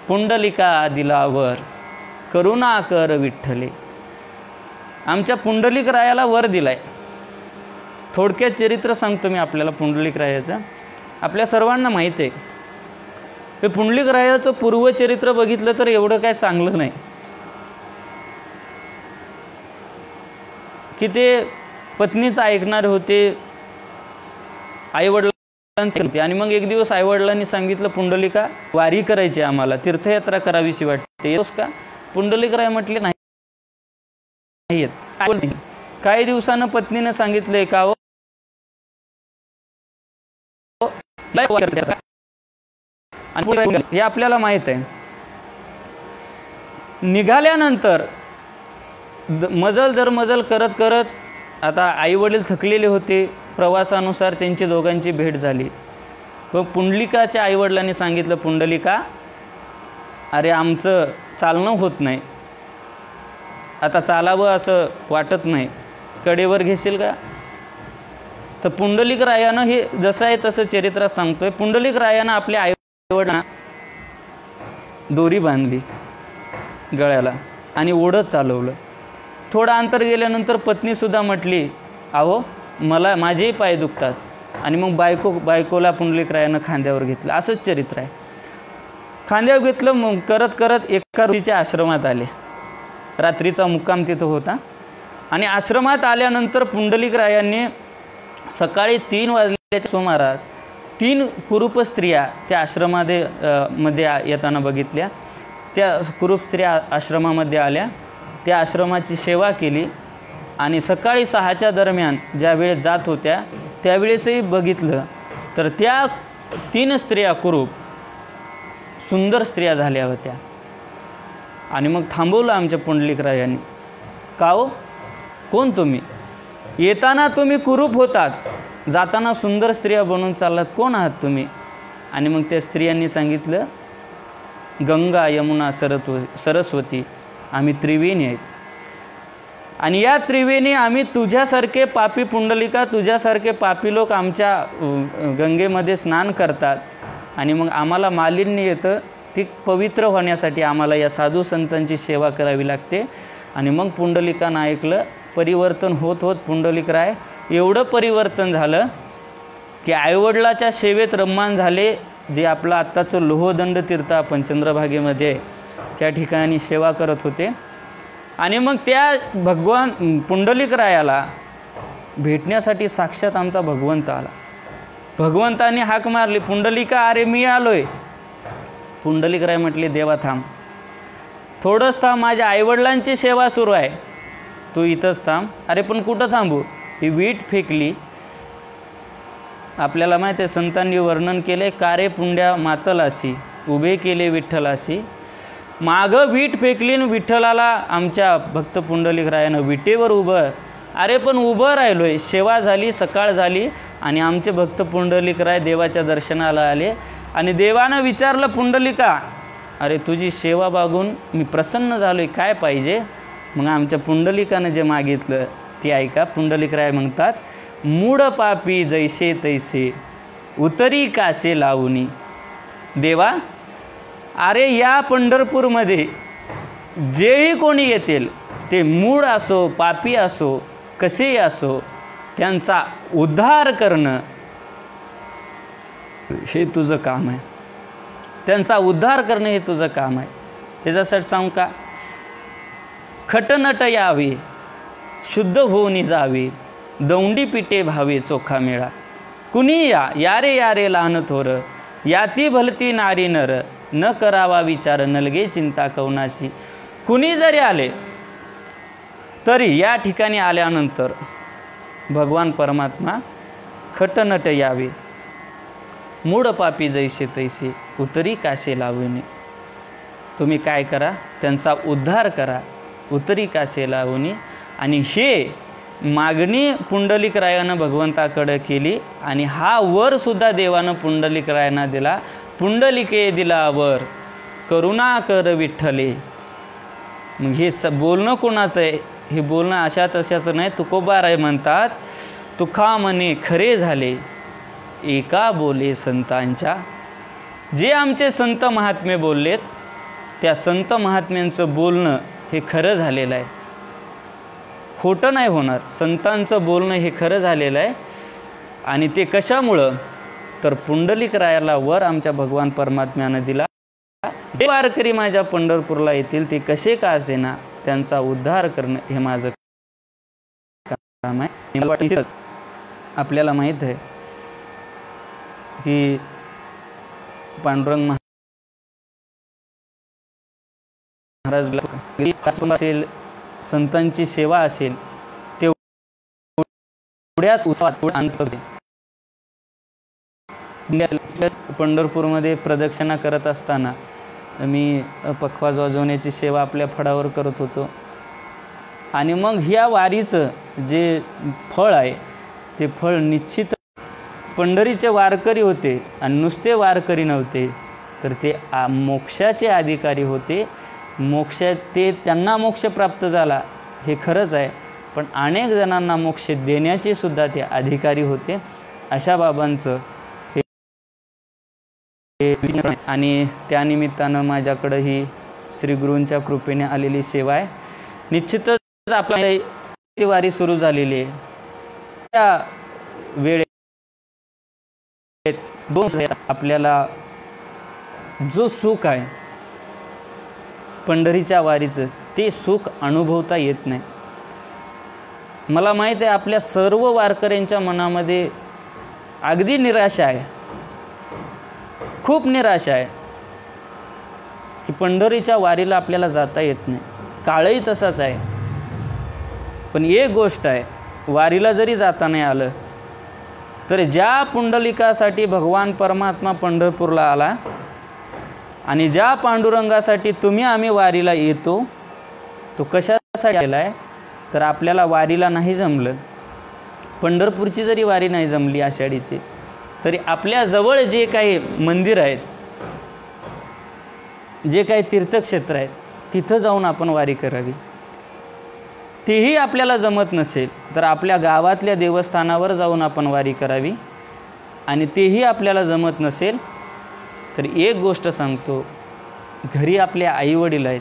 पुंडलिका दिलावर करुणा कर विठ्ठले. आमच्या पुंडलिक रायाला वर दिलाय, थोडक्यात चरित्र सांगतो मी आपल्याला पुंडलिकरायाचं. आपल्या सर्वांना माहीत आहे हे पुंडलिकरायाचं पूर्वचरित्र बघितलं तर एवढं काय चांगलं नाही, की ते पत्नीचं ऐकणारे होते, आईवडिलांचे होते. आणि मग एक दिवस आईवडिलांनी सांगितलं, पुंडलिका वारी करायची, आम्हाला तीर्थयात्रा करावीशी वाटते, येतोस का? पुंडलिकराय म्हटले नाही येत. काही दिवसानं पत्नीनं सांगितलंय, का हो हे आपल्याला माहित आहे. निघाल्यानंतर मजल दर मजल करत करत आता आईवडील थकलेले होते, प्रवासानुसार त्यांची दोघांची भेट झाली. व पुंडलिकाच्या आईवडिलांनी सांगितलं, पुंडलिका अरे आमचं चालणं होत नाही, आता चालावं असं वाटत नाही, कडेवर घेशील का? तर पुंडलिकरायानं हे जसं आहे तसं चरित्रात सांगतोय. पुंडलिकरायानं आपल्या आईवडिलांना दोरी बांधली गळ्याला आणि ओढत चालवलं. थोडं अंतर गेल्यानंतर पत्नीसुद्धा म्हटली, अहो मला माझेही पाय दुखतात. आणि मग बायकोला पुंडलिकरायानं खांद्यावर घेतलं. असंच चरित्र आहे. खांद्यावर घेतलं, मग करत करत एका ऋषीच्या आश्रमात आले. रात्रीचा मुक्काम तिथं होता. आणि आश्रमात आल्यानंतर पुंडलिकरायांनी सकाळी 3 वाजल्याच्या सुमारास 3 कुरूप स्त्रिया त्या मध्ये येताना बघितल्या. त्या कुरूप स्त्रिया आश्रमामध्ये आल्या, त्या आश्रमाची सेवा केली. आणि सकाळी 6च्या दरम्यान ज्या वेळेस जात होत्या त्यावेळेसही बघितलं तर त्या 3 स्त्रिया कुरूप सुंदर स्त्रिया झाल्या होत्या. आणि मग थांबवलं आमच्या पुंडलिकरायांनी, का हो कोण तुम्ही? येताना तुम्ही कुरूप होतात, जाताना सुंदर स्त्रिया बनून चाललात, कोण आहात तुम्ही? आणि मग त्या स्त्रियांनी सांगितलं, गंगा यमुना सरस्वती आम्ही त्रिवेणी आहेत. आणि या त्रिवेणी आम्ही तुझ्यासारखे पापी पुंडलिका, तुझ्यासारखे पापी लोक आमच्या गंगेमध्ये स्नान करतात. आणि मग आम्हाला मालिन्य येतं, ती पवित्र होण्यासाठी आम्हाला या साधू संतांची सेवा करावी लागते. आणि मग पुंडलिकानं ऐकलं. परिवर्तन होत होत पुंडलिकराय एवढं परिवर्तन झालं की आईवडिलाच्या सेवेत रम्मान झाले. जे आपलं आत्ताचं लोहदंड तीर्थ आपण चंद्रभागेमध्ये त्या ठिकाणी सेवा करत होते. आणि मग त्या भगवान पुंडलिकरायाला भेटण्यासाठी साक्षात आमचा भगवंत आला. भगवंताने हाक मारली, पुंडलिका अरे मी आलोय. पुंडलिकराय म्हटले, देवा थांब, थोडंच थांब, माझ्या आईवडिलांची सेवा सुरू आहे, तू इथंच थांब. अरे पण कुठं थांबू? ही वीट फेकली. आपल्याला माहिती आहे, संतांनी वर्णन केले, कारे पुंड्या मातलासी उभे केले विठ्ठलासी. मागं वीट फेकली आणि विठ्ठलाला आमच्या भक्त पुंडलिकरायानं विटेवर उभं. अरे पण उभं राहिलोय, सेवा झाली, सकाळ झाली. आणि आमचे भक्त पुंडलिकराय देवाच्या दर्शनाला आले. आणि देवानं विचारलं, पुंडलिका अरे तुझी सेवा बघून मी प्रसन्न झालोय, काय पाहिजे? मग आमच्या पुंडलिकानं जे मागितलं ते ऐका. पुंडलिकराय म्हणतात, मूढ पापी जैसे तैसे उतरी कासे लावूनी. देवा अरे या पंढरपूरमध्ये जेही कोणी येतील ते मूढ असो, पापी असो, कसेही असो, त्यांचा उद्धार करणं हे तुझं काम आहे. त्यांचा उद्धार करणं हे तुझं काम आहे. त्याच्यासाठी सांगू का? खटनट यावे, शुद्ध होऊनी जावे, दौंडी पिटे भावे चोखा मेळा. कुणी यारे यारे लहान थोर, याती भलती नारी नर, न करावा विचार नलगे चिंता कवनाशी. कुणी जरी आले तरी या ठिकाणी आल्यानंतर भगवान परमात्मा खटनट यावे, मूढ पापी जैसे तैसे उतरी कासे लावणे. तुम्ही काय करा? त्यांचा उद्धार करा, उतरी कासे लावणे. आणि हे मागणी पुंडलिकरायानं भगवंताकडे केली. आणि हा वरसुद्धा देवानं पुंडलिकरायांना दिला. पुंडलिके दिला वर, करुणा कर विठ्ठले. मग हे बोलणं कोणाचं आहे? हे बोलणं अशा तशाचं नाही. तुकोबाराय म्हणतात, तुका म्हणे खरे झाले एका बोले संतांच्या. जे आमचे संत महात्मे बोललेत त्या संत महात्म्यांचं बोलणं हे खरं झालेलं आहे. खोटं नाही होणार, संतांचं बोलणं हे खरं झालेलं आहे. आणि ते कशामुळं, तर पुंडलिक रायाला वर आमच्या भगवान परमात्म्यानं दिला. जे वारकरी माझ्या पंढरपूरला येतील ते कसे का असेना त्यांचा उद्धार करणं हे माझं काम आहे. आपल्याला माहीत आहे की पांडुरंग महाराज असेल, संतांची सेवा असेल, तेवढ्याच उत्साहात आणतो. पंढरपूरमध्ये प्रदक्षिणा करत असताना मी पखवाज वाजवण्याची सेवा आपल्या फळावर करत होतो. आणि मग ह्या वारीचं जे फळ आहे ते फळ निश्चित पंढरीचे वारकरी होते आणि नुसते वारकरी नव्हते, तर ते मोक्षाचे अधिकारी होते. त्यांना मोक्ष प्राप्त झाला हे खरंच आहे, पण अनेक जणांना मोक्ष देण्याचे सुद्धा ते अधिकारी होते. अशा बाबांचं आणि त्यानिमित्तानं माझ्याकडं ही श्री गुरूंच्या कृपेने आलेली सेवा आहे. निश्चितच आपल्या वारी सुरू झालेली आहे. त्या वेळेत आपल्याला जो सुख आहे पंढरीच्या वारीचं, ते सुख अनुभवता येत नाही. मला माहीत आहे आपल्या सर्व वारकऱ्यांच्या मनामध्ये अगदी निराशा आहे, खूप निराशा आहे की पंढरीच्या वारीला आपल्याला जाता येत नाही. काळही तसाच आहे. पण एक गोष्ट आहे, वारीला जरी जाता नाही आलं तर ज्या पुंडलिकासाठी भगवान परमात्मा पंढरपूरला आला आणि ज्या पांडुरंगासाठी तुम्ही आम्ही वारीला येतो, तो कशासाठी आला आहे, तर आपल्याला वारीला नाही जमलं, पंढरपूरची जरी वारी नाही जमली आषाढीची, तरी आपल्या जवळ जे काही मंदिर आहेत, जे काही तीर्थक्षेत्र आहेत, तिथं जाऊन आपण वारी करावी. तेही आपल्याला जमत नसेल तर आपल्या गावातल्या देवस्थानावर जाऊन आपण वारी करावी. आणि तेही आपल्याला जमत नसेल तर एक गोष्ट सांगतो, घरी आपले आईवडील आहेत,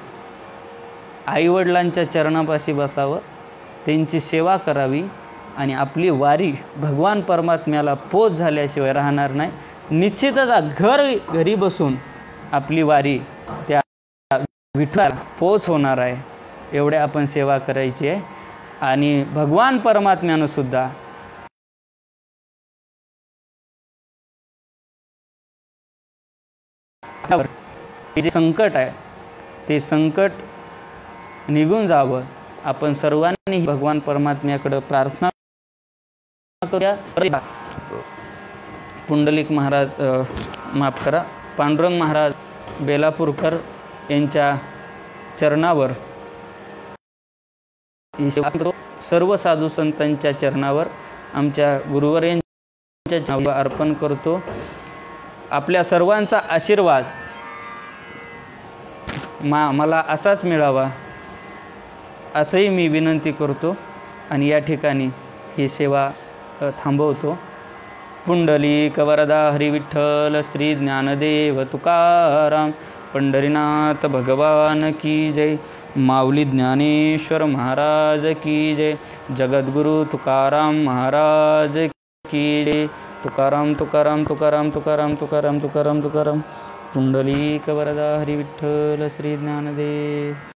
आईवडिलांच्या चरणापाशी बसावं, त्यांची सेवा करावी आणि आपली वारी भगवान परमात्म्याला पोच झाल्याशिवाय राहणार नाही. निश्चितच घरी बसून आपली वारी त्या विठ्ठलाला पोच होणार आहे. एवढे आपण सेवा करायची आहे. आणि भगवान परमात्म्यानं सुद्धा जे संकट आहे ते संकट निघून जावं. आपण सर्वांनी भगवान परमात्म्याकडे प्रार्थना करूया. पुंडलिक महाराज माफ करा, पांडुरंग महाराज बेलापूरकर यांच्या चरणावर सर्व साधू संतांच्या चरणावर आमच्या गुरुवर्यांच्या अर्पण करतो. आपल्या सर्वांचा आशीर्वाद मला असाच मिळावा असंही मी विनंती करतो आणि या ठिकाणी ही सेवा थांबवतो. पुंडलिक वरदा हरी विठ्ठल श्री ज्ञानदेव तुकाराम पंढरीनाथ भगवान की जय. माऊली ज्ञानेश्वर महाराज की जय. जगद्गुरु तुकाराम महाराज की जय. तुकाराम तुकाराम तुकाराम तुकाराम तुकाराम तुकाराम तुकाराम. पुंडलिक वरदा हरी विठ्ठल श्री ज्ञानदेव.